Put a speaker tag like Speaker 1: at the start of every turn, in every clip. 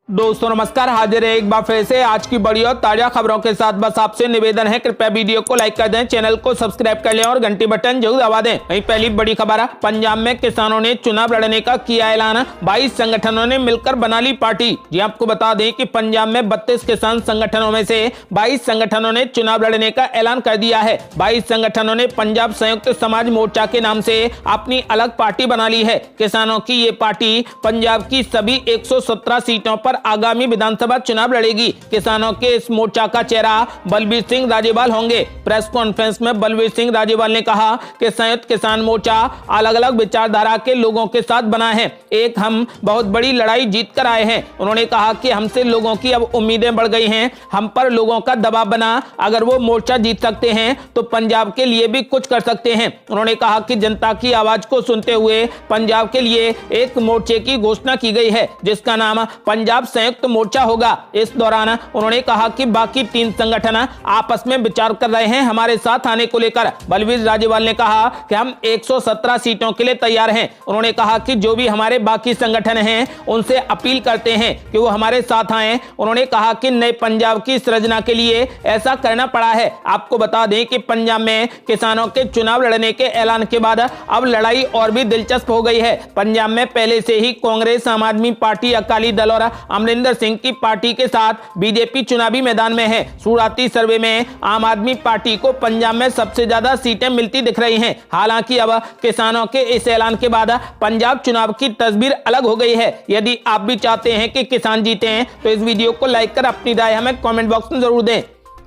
Speaker 1: दोस्तों नमस्कार, हाजिर है एक बार फिर से आज की बड़ी और ताजा खबरों के साथ। बस आपसे निवेदन है, कृपया वीडियो को लाइक कर दें, चैनल को सब्सक्राइब कर लें और घंटी बटन जरूर दबा दें। वहीं पहली बड़ी खबर है, पंजाब में किसानों ने चुनाव लड़ने का किया ऐलान। 22 संगठनों ने मिलकर बना ली पार्टी। जी आपको बता दें कि पंजाब में 32 किसान संगठनों में से 22 संगठनों ने चुनाव लड़ने का ऐलान कर दिया है। 22 संगठनों ने पंजाब संयुक्त समाज मोर्चा के नाम से अपनी अलग पार्टी बना ली है। किसानों की ये पार्टी पंजाब की सभी 117 सीटों पर आगामी विधानसभा चुनाव लड़ेगी। किसानों के इस मोर्चा का चेहरा बलबीर सिंह राजेवाल होंगे। प्रेस कॉन्फ्रेंस में बलबीर सिंह राजेवाल ने कहा कि संयुक्त किसान मोर्चा अलग अलग विचारधारा के लोगों के साथ बना है। एक हम बहुत बड़ी लड़ाई जीत कर आए हैं। उन्होंने कहा कि हमसे लोगों की अब उम्मीदें बढ़ गई हैं, हम पर लोगों का दबाव बना। अगर वो मोर्चा जीत सकते हैं तो पंजाब के लिए भी कुछ कर सकते हैं। उन्होंने कहा कि जनता की आवाज को सुनते हुए पंजाब के लिए एक मोर्चे की घोषणा की गई है, जिसका नाम पंजाब संयुक्त मोर्चा होगा। इस दौरान उन्होंने कहा कि बाकी 3 संगठन आपस में विचार कर रहे हैं हमारे साथ आने को लेकर। बलबीर राजेवाल ने कहा कि हम 117 सीटों के लिए तैयार हैं। उन्होंने कहा कि जो भी हमारे बाकी संगठन हैं उनसे अपील करते हैं कि वो हमारे साथ आएं। उन्होंने कहा कि नए पंजाब की सृजना के लिए ऐसा करना पड़ा है। आपको बता दें कि पंजाब में किसानों के चुनाव लड़ने के ऐलान के बाद अब लड़ाई और भी दिलचस्प हो गई है। पंजाब में पहले से ही कांग्रेस, आम आदमी पार्टी, अकाली दल और अमरिंदर सिंह की पार्टी के साथ बीजेपी चुनावी मैदान में है। शुरुआती सर्वे में आम आदमी पार्टी को पंजाब में सबसे ज्यादा सीटें मिलती दिख रही हैं। हालांकि अब किसानों के इस ऐलान के बाद पंजाब चुनाव की तस्वीर अलग हो गई है। यदि आप भी चाहते हैं कि किसान जीते हैं तो इस वीडियो को लाइक कर अपनी राय हमें कमेंट बॉक्स में जरूर दें।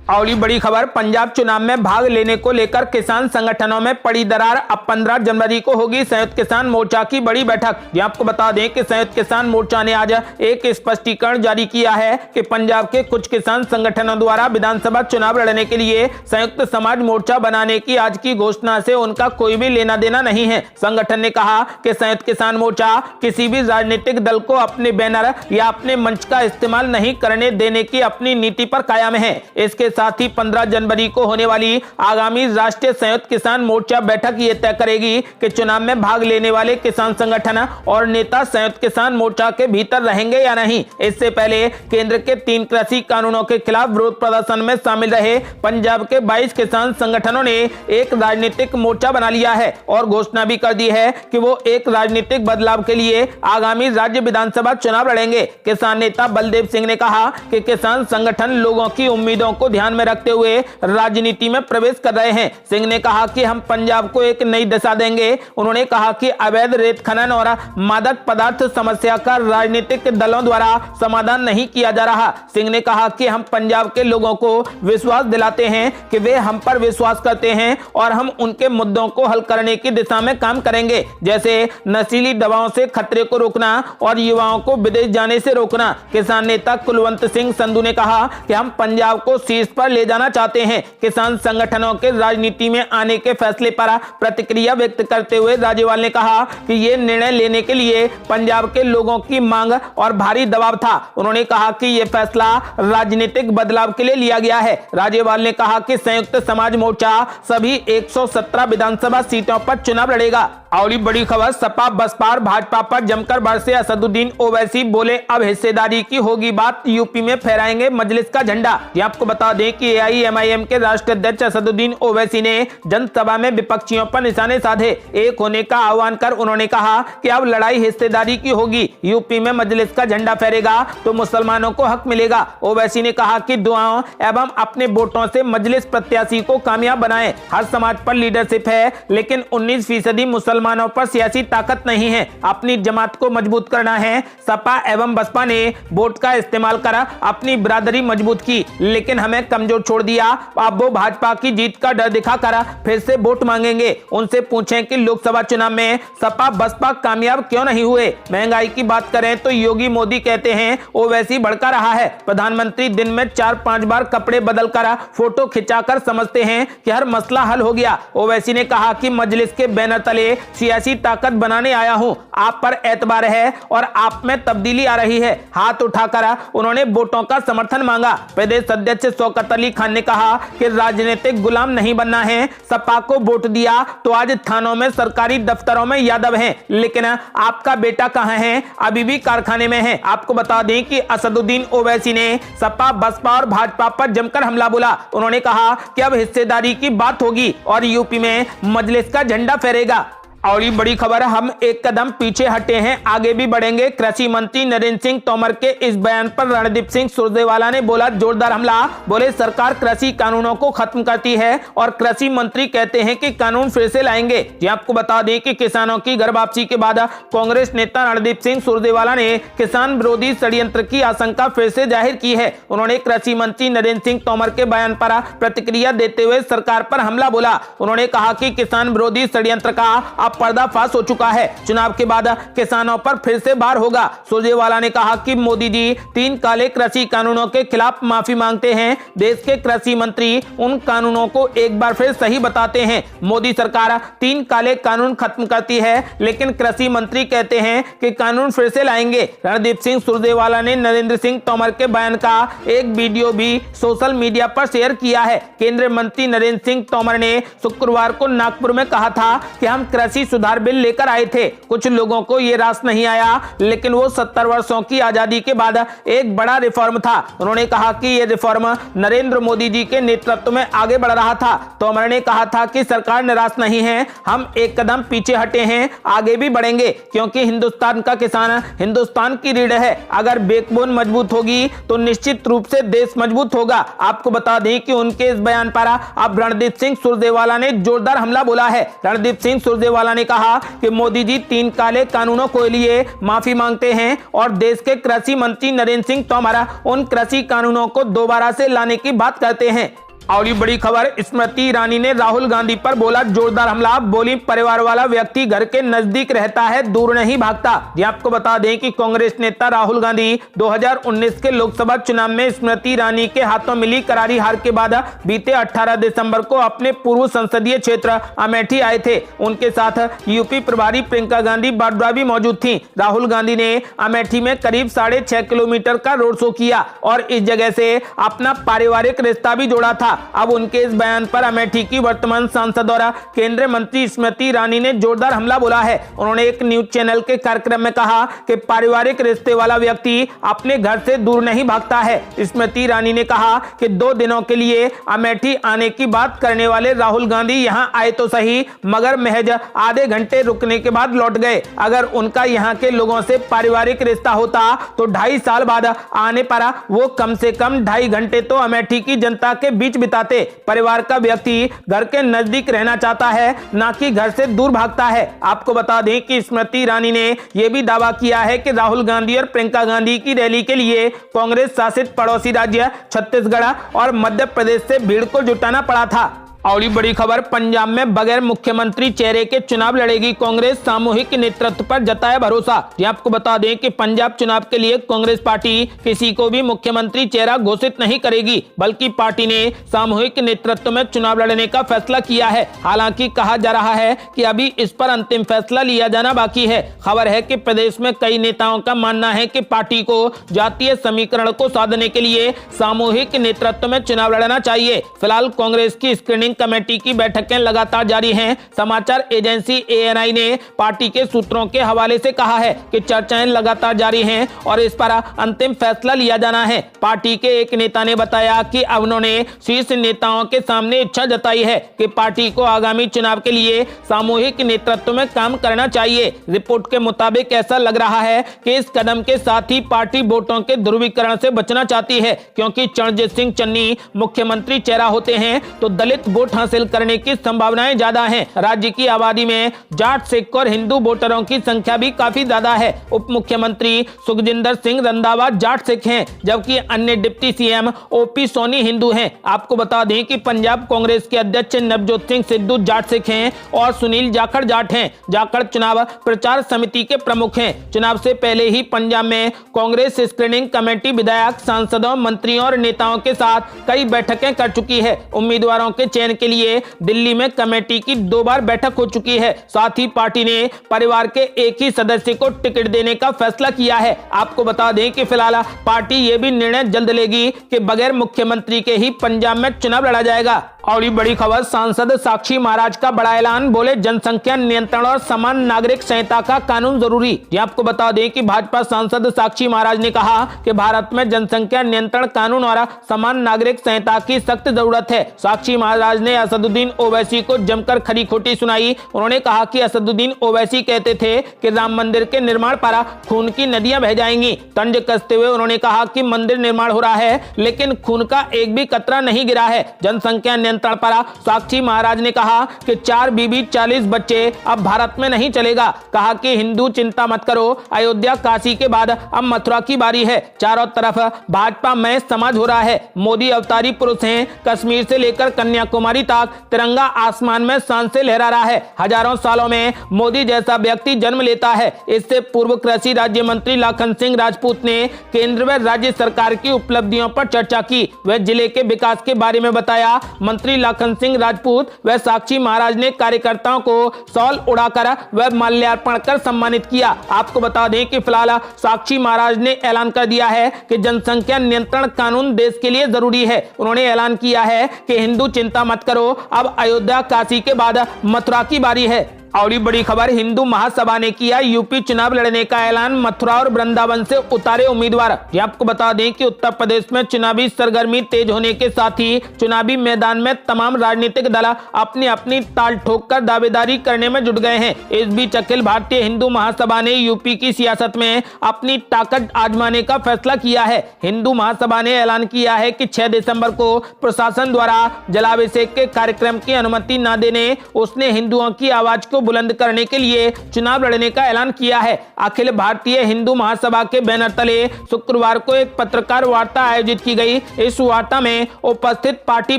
Speaker 1: अगली बड़ी खबर, पंजाब चुनाव में भाग लेने को लेकर किसान संगठनों में पड़ी दरार। अब 15 जनवरी को होगी संयुक्त किसान मोर्चा की बड़ी बैठक। ये आपको बता दें कि संयुक्त किसान मोर्चा ने आज एक स्पष्टीकरण जारी किया है कि पंजाब के कुछ किसान संगठनों द्वारा विधानसभा चुनाव लड़ने के लिए संयुक्त समाज मोर्चा बनाने की आज की घोषणा से उनका कोई भी लेना देना नहीं है। संगठन ने कहा कि संयुक्त किसान मोर्चा किसी भी राजनीतिक दल को अपने बैनर या अपने मंच का इस्तेमाल नहीं करने देने की अपनी नीति पर कायम है। इसके साथ ही 15 जनवरी को होने वाली आगामी राष्ट्रीय संयुक्त किसान मोर्चा बैठक ये तय करेगी कि चुनाव में भाग लेने वाले किसान संगठन और नेता संयुक्त किसान मोर्चा के भीतर रहेंगे या नहीं। इससे पहले केंद्र के 3 कृषि कानूनों के खिलाफ विरोध प्रदर्शन में शामिल रहे पंजाब के 22 किसान संगठनों ने एक राजनीतिक मोर्चा बना लिया है और घोषणा भी कर दी है कि वो एक राजनीतिक बदलाव के लिए आगामी राज्य विधानसभा चुनाव लड़ेंगे। किसान नेता बलदेव सिंह ने कहा कि किसान संगठन लोगों की उम्मीदों को ध्यान में रखते हुए राजनीति में प्रवेश कर रहे हैं। सिंह ने कहा कि हम पंजाब को एक नई दिशा देंगे। उन्होंने कहा कि अवैध रेत खनन और मादक पदार्थ समस्या का राजनीतिक दलों द्वारा समाधान नहीं किया जा रहा। सिंह ने कहा कि हम पंजाब के लोगों को विश्वास दिलाते हैं कि वे हम पर विश्वास करते हैं और हम उनके मुद्दों को हल करने की दिशा में काम करेंगे, जैसे नशीली दवाओं से खतरे को रोकना और युवाओं को विदेश जाने से रोकना। किसान नेता कुलवंत सिंह संधू ने कहा कि हम पंजाब को शीर्ष पर ले जाना चाहते हैं। किसान संगठनों के राजनीति में आने के फैसले पर प्रतिक्रिया व्यक्त करते हुए राजेवाल ने कहा कि यह निर्णय लेने के लिए पंजाब के लोगों की मांग और भारी दबाव था। उन्होंने कहा कि यह फैसला राजनीतिक बदलाव के लिए लिया गया है। राजेवाल ने कहा कि संयुक्त समाज मोर्चा सभी 117 विधानसभा सीटों पर चुनाव लड़ेगा। अगली बड़ी खबर, सपा बसपा और भाजपा पर जमकर बरसे असदुद्दीन ओवैसी, बोले अब हिस्सेदारी की होगी बात, यूपी में फहराएंगे मजलिस का झंडा। ये आपको बता दें कि AIMIM के राष्ट्रीय अध्यक्ष असदुद्दीन ओवैसी ने जनसभा में विपक्षियों पर निशाने साधे। एक होने का आह्वान कर उन्होंने कहा कि अब लड़ाई हिस्सेदारी की होगी, यूपी में मजलिस का झंडा फहरेगा तो मुसलमानों को हक मिलेगा। ओवैसी ने कहा कि दुआओं एवं अपने वोटों से मजलिस प्रत्याशी को कामयाब बनाएं। हर समाज पर लीडरशिप है, लेकिन 19% मुसलमानों पर सियासी ताकत नहीं है। अपनी जमात को मजबूत करना है। सपा एवं बसपा ने वोट का इस्तेमाल कर अपनी बिरादरी मजबूत की, लेकिन हमें कमजोर छोड़ दिया। अब वो भाजपा की जीत का डर दिखाकर फिर से वोट मांगेंगे। उनसे पूछें कि लोकसभा चुनाव में सपा बसपा कामयाब क्यों नहीं हुए। महंगाई की बात करें तो योगी मोदी कहते हैं ओवैसी भड़का रहा है। प्रधानमंत्री दिन में 4-5 बार कपड़े बदलकर फोटो खिंचाकर समझते हैं कि हर मसला हल हो गया। ओवैसी ने कहा कि मजलिस के बैनर तले सियासी ताकत बनाने आया हूं। आप पर एतबार है और आप में तब्दीली आ रही है। हाथ उठाकर उन्होंने वोटों का समर्थन मांगा। प्रदेश अध्यक्ष शौकत अली खान ने कहा कि राजनीतिक गुलाम नहीं बनना है। सपा को वोट दिया तो आज थानों में, सरकारी दफ्तरों में यादव हैं, लेकिन आपका बेटा कहां है? अभी भी कारखाने में है। आपको बता दें कि असदुद्दीन ओवैसी ने सपा, बसपा और भाजपा पर जमकर हमला बोला। उन्होंने कहा कि अब हिस्सेदारी की बात होगी और यूपी में मजलिस का झंडा फहरेगा। और ये बड़ी खबर, हम एक कदम पीछे हटे हैं, आगे भी बढ़ेंगे। कृषि मंत्री नरेंद्र सिंह तोमर के इस बयान पर रणदीप सिंह सुरजेवाला ने बोला जोरदार हमला। बोले सरकार कृषि कानूनों को खत्म करती है और कृषि मंत्री कहते हैं कि कानून फिर से लाएंगे। ये आपको बता दें कि किसानों की घर वापसी के बाद कांग्रेस नेता रणदीप सिंह सुरजेवाला ने किसान विरोधी षड्यंत्र की आशंका फिर से जाहिर की है। उन्होंने कृषि मंत्री नरेंद्र सिंह तोमर के बयान पर प्रतिक्रिया देते हुए सरकार पर हमला बोला। उन्होंने कहा कि किसान विरोधी षड्यंत्र का पर्दाफाश हो चुका है। चुनाव के बाद किसानों पर फिर से भार होगा। सुरजेवाला ने कहा कि मोदी जी 3 काले कृषि कानूनों के खिलाफ माफी मांगते हैं। देश के कृषि मंत्री उन कानूनों को एक बार फिर सही बताते हैं। मोदी सरकार 3 काले कानून खत्म करती है, लेकिन कृषि मंत्री कहते हैं कि कानून फिर से लाएंगे। रणदीप सिंह सुरजेवाला ने नरेंद्र सिंह तोमर के बयान का एक वीडियो भी सोशल मीडिया पर शेयर किया है। केंद्रीय मंत्री नरेंद्र सिंह तोमर ने शुक्रवार को नागपुर में कहा था कि हम कृषि सुधार बिल लेकर आए थे। कुछ लोगों को यह रास नहीं आया, लेकिन वो 70 वर्षों की आजादी के बाद एक बड़ा रिफॉर्म था। उन्होंने कहा कि यह रिफॉर्म नरेंद्र मोदी जी के नेतृत्व में आगे बढ़ रहा था। तोमर ने कहा था कि सरकार निराश नहीं है, हम एक कदम पीछे हटे हैं, आगे भी बढ़ेंगे, क्योंकि हिंदुस्तान का किसान हिंदुस्तान की रीढ़ है। अगर बैकबोन मजबूत होगी तो निश्चित रूप से देश मजबूत होगा। आपको बता दें कि उनके इस बयान पर अब रणदीप सिंह सुरजेवाला ने जोरदार हमला बोला है। रणदीप सिंह सुरजेवाला ने कहा कि मोदी जी 3 काले कानूनों के लिए माफी मांगते हैं और देश के कृषि मंत्री नरेंद्र सिंह तोमर उन कृषि कानूनों को दोबारा से लाने की बात करते हैं। और ये बड़ी खबर, स्मृति ईरानी ने राहुल गांधी पर बोला जोरदार हमला। बोली परिवार वाला व्यक्ति घर के नजदीक रहता है, दूर नहीं भागता। ये आपको बता दें कि कांग्रेस नेता राहुल गांधी 2019 के लोकसभा चुनाव में स्मृति ईरानी के हाथों मिली करारी हार के बाद बीते 18 दिसंबर को अपने पूर्व संसदीय क्षेत्र अमेठी आए थे। उनके साथ यूपी प्रभारी प्रियंका गांधी वाड्रा भी मौजूद थी। राहुल गांधी ने अमेठी में करीब 6.5 किलोमीटर का रोड शो किया और इस जगह से अपना पारिवारिक रिश्ता भी जोड़ा था। अब उनके इस बयान पर अमेठी की वर्तमान सांसद और केंद्रीय मंत्री स्मृति ईरानी ने जोरदार हमला बोला है। उन्होंने एक न्यूज चैनल के कार्यक्रम में कहा कि पारिवारिक रिश्ते वाला व्यक्ति अपने घर से दूर नहीं भागता है। स्मृति ईरानी ने कहा कि 2 दिनों के लिए अमेठी आने की बात करने वाले राहुल गांधी यहां आए तो सही, मगर महज आधे घंटे रुकने के बाद लौट गए। अगर उनका यहां के लोगों से पारिवारिक रिश्ता होता तो 2.5 साल बाद आने पर वो कम से कम 2.5 घंटे तो अमेठी की जनता के बीच बिताते। परिवार का व्यक्ति घर के नजदीक रहना चाहता है, ना कि घर से दूर भागता है। आपको बता दें कि स्मृति ईरानी ने यह भी दावा किया है कि राहुल गांधी और प्रियंका गांधी की रैली के लिए कांग्रेस शासित पड़ोसी राज्य छत्तीसगढ़ और मध्य प्रदेश से भीड़ को जुटाना पड़ा था। और बड़ी खबर, पंजाब में बगैर मुख्यमंत्री चेहरे के चुनाव लड़ेगी कांग्रेस, सामूहिक नेतृत्व पर जताया भरोसा। ये आपको बता दें कि पंजाब चुनाव के लिए कांग्रेस पार्टी किसी को भी मुख्यमंत्री चेहरा घोषित नहीं करेगी, बल्कि पार्टी ने सामूहिक नेतृत्व में चुनाव लड़ने का फैसला किया है। हालांकि कहा जा रहा है कि अभी इस पर अंतिम फैसला लिया जाना बाकी है। खबर है कि प्रदेश में कई नेताओं का मानना है कि पार्टी को जातीय समीकरण को साधने के लिए सामूहिक नेतृत्व में चुनाव लड़ना चाहिए। फिलहाल कांग्रेस की स्क्रीनिंग कमेटी की बैठकें लगातार जारी हैं। समाचार एजेंसी ANI ने पार्टी के सूत्रों के हवाले से कहा है कि चर्चाएं लगातार जारी हैं और इस पर अंतिम फैसला लिया जाना है। पार्टी के एक नेता ने बताया कि अब उन्होंने शीर्ष नेताओं के सामने इच्छा जताई है कि पार्टी को आगामी चुनाव के लिए सामूहिक नेतृत्व में काम करना चाहिए। रिपोर्ट के मुताबिक ऐसा लग रहा है कि इस कदम के साथ ही पार्टी वोटों के ध्रुवीकरण से बचना चाहती है, क्योंकि चरणजीत सिंह चन्नी मुख्यमंत्री चेहरा होते हैं तो दलित वोट हासिल करने की संभावनाएं ज्यादा हैं। राज्य की आबादी में जाट, सिख और हिंदू वोटरों की संख्या भी काफी ज्यादा है। उप मुख्यमंत्री सुखजिंदर सिंह रंधावा जाट सिख हैं, जबकि अन्य deputy CM OP Soni Hindu हैं। आपको बता दें कि पंजाब कांग्रेस के अध्यक्ष नवजोत सिंह सिद्धू जाट सिख हैं और सुनील जाखड़ जाट हैं। जाखड़ चुनाव प्रचार समिति के प्रमुख हैं। चुनाव से पहले ही पंजाब में कांग्रेस स्क्रीनिंग कमेटी विधायक, सांसदों, मंत्रियों और नेताओं के साथ कई बैठकें कर चुकी है। उम्मीदवारों के चयन चयन के लिए दिल्ली में कमेटी की 2 बार बैठक हो चुकी है। साथ ही पार्टी ने परिवार के एक ही सदस्य को टिकट देने का फैसला किया है। आपको बता दें कि फिलहाल पार्टी ये भी निर्णय जल्द लेगी कि बगैर मुख्यमंत्री के ही पंजाब में चुनाव लड़ा जाएगा। और बड़ी खबर, सांसद साक्षी महाराज का बड़ा ऐलान, बोले जनसंख्या नियंत्रण और समान नागरिक संहिता का कानून जरूरी। ये आपको बता दें कि भाजपा सांसद साक्षी महाराज ने कहा कि भारत में जनसंख्या नियंत्रण कानून और समान नागरिक संहिता की सख्त जरूरत है। साक्षी महाराज ने असदुद्दीन ओवैसी को जमकर खरी खोटी सुनाई। उन्होंने कहा कि असदुद्दीन ओवैसी कहते थे कि राम मंदिर के निर्माण पर खून की नदियां बह जाएंगी। तंज कसते हुए उन्होंने कहा कि मंदिर निर्माण हो रहा है लेकिन खून का एक भी कतरा नहीं गिरा है। जनसंख्या नियंत्रण पर साक्षी महाराज ने कहा कि 4 बीबी 40 बच्चे अब भारत में नहीं चलेगा। कहा कि हिंदू चिंता मत करो, अयोध्या काशी के बाद अब मथुरा की बारी है। चारों तरफ भाजपा में समाज हो रहा है। मोदी अवतारी पुरुष हैं। कश्मीर से लेकर कन्याकुमारी तक तिरंगा आसमान में शान से लहरा रहा है। हजारों सालों में मोदी जैसा व्यक्ति जन्म लेता है। इससे पूर्व कृषि राज्य मंत्री लाखन सिंह राजपूत ने केंद्र व राज्य सरकार की उपलब्धियों पर चर्चा की। वह जिले के विकास के बारे में बताया। मंत्री लाखन सिंह राजपूत व साक्षी महाराज ने कार्यकर्ताओं को शॉल उड़ाकर व माल्यार्पण कर सम्मानित किया। आपको बता दें कि फिलहाल साक्षी महाराज ने ऐलान कर दिया है कि जनसंख्या नियंत्रण कानून देश के लिए जरूरी है। उन्होंने ऐलान किया है कि हिंदू चिंता मत करो, अब अयोध्या काशी के बाद मथुरा की बारी है। और बड़ी खबर, हिंदू महासभा ने किया यूपी चुनाव लड़ने का ऐलान, मथुरा और वृंदावन से उतारे उम्मीदवार। ये आपको बता दें कि उत्तर प्रदेश में चुनावी सरगर्मी तेज होने के साथ ही चुनावी मैदान में तमाम राजनीतिक दल अपनी अपनी ताल ठोककर दावेदारी करने में जुट गए हैं। इस बीच अखिल भारतीय हिंदू महासभा ने यूपी की सियासत में अपनी ताकत आजमाने का फैसला किया है। हिंदू महासभा ने ऐलान किया है कि 6 दिसंबर को प्रशासन द्वारा जलाभिषेक के कार्यक्रम की अनुमति न देने, उसने हिंदुओं की आवाज को बुलंद करने के लिए चुनाव लड़ने का ऐलान किया है। अखिल भारतीय हिंदू महासभा के बैनर तले शुक्रवार को एक पत्रकार वार्ता आयोजित की गई। इस वार्ता में उपस्थित पार्टी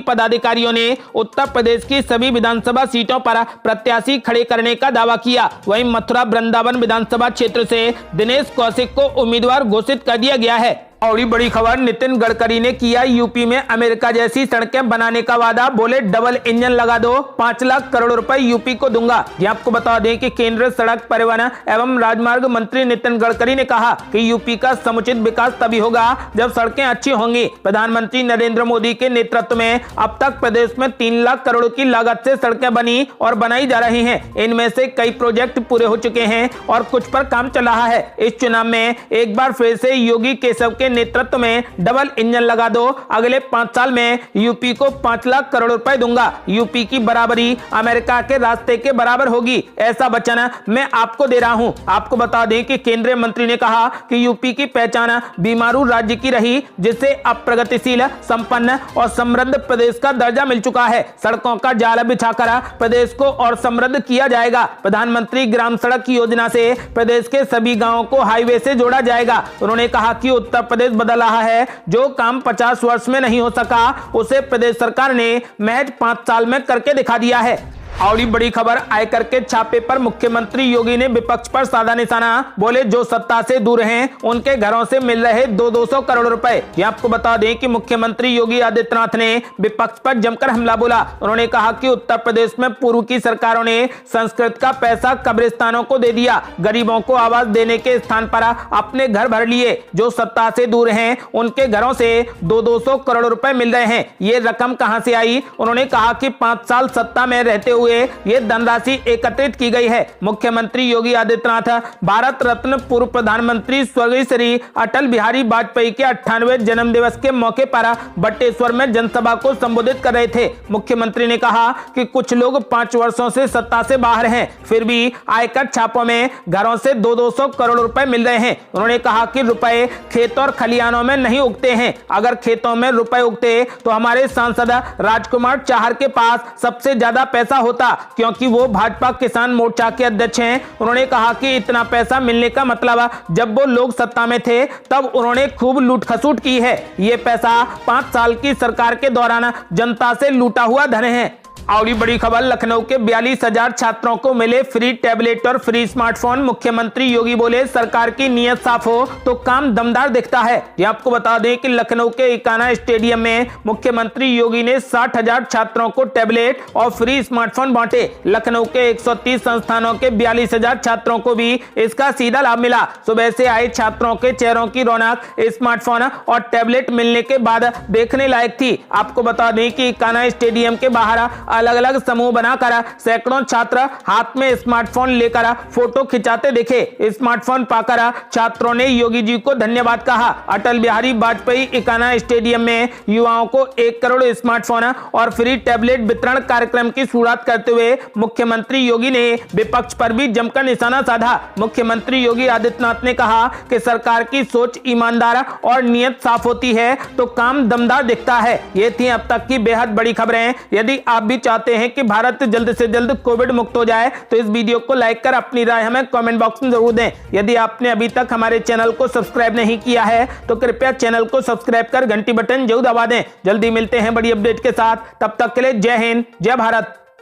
Speaker 1: पदाधिकारियों ने उत्तर प्रदेश की सभी विधानसभा सीटों पर प्रत्याशी खड़े करने का दावा किया। वहीं मथुरा वृंदावन विधानसभा क्षेत्र से दिनेश कौशिक को उम्मीदवार घोषित कर दिया गया है। और बड़ी खबर, नितिन गडकरी ने किया यूपी में अमेरिका जैसी सड़कें बनाने का वादा, बोले डबल इंजन लगा दो, 5 लाख करोड़ रुपए यूपी को दूंगा। ये आपको बता दें कि केंद्रीय सड़क परिवहन एवं राजमार्ग मंत्री नितिन गडकरी ने कहा कि यूपी का समुचित विकास तभी होगा जब सड़कें अच्छी होंगी। प्रधानमंत्री नरेंद्र मोदी के नेतृत्व में अब तक प्रदेश में 3 लाख करोड़ की लागत से सड़कें बनी और बनाई जा रही है। इनमें से कई प्रोजेक्ट पूरे हो चुके हैं और कुछ पर काम चल रहा है। इस चुनाव में एक बार फिर से योगी केशव के नेतृत्व में डबल इंजन लगा दो, अगले 5 साल में यूपी को 5 लाख करोड़ रुपए दूंगा। यूपी की बराबरी अमेरिका के रास्ते के बराबर होगी, ऐसा वचन मैं आपको दे रहा हूं। आपको बता दें कि केंद्रीय मंत्री ने कहा कि यूपी की पहचान बीमारू राज्य की रही, जिसे अब प्रगतिशील, संपन्न और समृद्ध प्रदेश का दर्जा मिल चुका है। सड़कों का जाल बिछाकर प्रदेश को और समृद्ध किया जाएगा। प्रधानमंत्री ग्राम सड़क योजना से प्रदेश के सभी गांवों को हाईवे से जोड़ा जाएगा। उन्होंने कहा कि उत्तर प्रदेश बदल रहा है। जो काम 50 वर्ष में नहीं हो सका, उसे प्रदेश सरकार ने महज 5 साल में करके दिखा दिया है। और बड़ी खबर, आयकर के छापे पर मुख्यमंत्री योगी ने विपक्ष पर साधा निशाना, बोले जो सत्ता से दूर हैं उनके घरों से मिल रहे 200 करोड़ रुपए। ये आपको बता दें कि मुख्यमंत्री योगी आदित्यनाथ ने विपक्ष पर जमकर हमला बोला। उन्होंने कहा कि उत्तर प्रदेश में पूर्व की सरकारों ने संस्कृत का पैसा कब्रिस्तानों को दे दिया, गरीबों को आवास देने के स्थान पर अपने घर भर लिए। जो सत्ता से दूर हैं उनके घरों से 200 करोड़ रुपए मिल रहे हैं। ये रकम कहां से आई? उन्होंने कहा कि 5 साल सत्ता में रहते हुए ये धनराशि एकत्रित की गई है। मुख्यमंत्री योगी आदित्यनाथ भारत रत्न पूर्व प्रधानमंत्री स्वर्गीय श्री अटल बिहारी वाजपेयी के 98वें जन्म दिवस के मौके पर बटेश्वर में जनसभा को संबोधित कर रहे थे। मुख्यमंत्री ने कहा कि कुछ लोग 5 वर्षों से सत्ता से बाहर हैं, फिर भी आयकर छापों में घरों से 200 करोड़ रुपए मिल रहे हैं। उन्होंने कहा कि रुपए खेत और खलिहानों में नहीं उगते हैं। अगर खेतों में रुपए उगते तो हमारे सांसद राजकुमार चाहर के पास सबसे ज्यादा पैसा होता, क्योंकि वो भाजपा किसान मोर्चा के अध्यक्ष हैं। उन्होंने कहा कि इतना पैसा मिलने का मतलब जब वो लोग सत्ता में थे तब उन्होंने खूब लूट खसूट की है। ये पैसा 5 साल की सरकार के दौरान जनता से लूटा हुआ धन है। और ये बड़ी खबर, लखनऊ के 42,000 छात्रों को मिले फ्री टैबलेट और फ्री स्मार्टफोन। मुख्यमंत्री योगी बोले सरकार की नीयत साफ हो तो काम दमदार दिखता है। ये आपको बता दें कि लखनऊ के इकाना स्टेडियम में मुख्यमंत्री योगी ने 60,000 छात्रों को टैबलेट और फ्री स्मार्टफोन बांटे। लखनऊ के 130 संस्थानों के 42,000 छात्रों को भी इसका सीधा लाभ मिला। सुबह से आए छात्रों के चेहरों की रौनक स्मार्टफोन और टैबलेट मिलने के बाद देखने लायक थी। आपको बता दें कि इकाना स्टेडियम के बाहर अलग अलग समूह बनाकर सैकड़ों छात्र हाथ में स्मार्टफोन लेकर फोटो खिंचाते दिखे। स्मार्टफोन पाकर छात्रों ने योगी जी को धन्यवाद कहा। अटल बिहारी वाजपेयी इकाना स्टेडियम में युवाओं को 1 करोड़ स्मार्टफोन और फ्री टैबलेट वितरण कार्यक्रम की शुरुआत करते हुए मुख्यमंत्री योगी ने विपक्ष पर भी जमकर निशाना साधा। मुख्यमंत्री योगी आदित्यनाथ ने कहा कि सरकार की सोच ईमानदार और नियत साफ होती है तो काम दमदार दिखता है। ये थी अब तक की बेहद बड़ी खबरें। यदि आप भी चाहते हैं कि भारत जल्द से जल्द कोविड मुक्त हो जाए तो इस वीडियो को लाइक कर अपनी राय हमें कमेंट बॉक्स में जरूर दें। यदि आपने अभी तक हमारे चैनल को सब्सक्राइब नहीं किया है तो कृपया चैनल को सब्सक्राइब कर घंटी बटन जरूर दबा दें। जल्दी मिलते हैं बड़ी अपडेट के साथ, तब तक के लिए जय हिंद, जय भारत।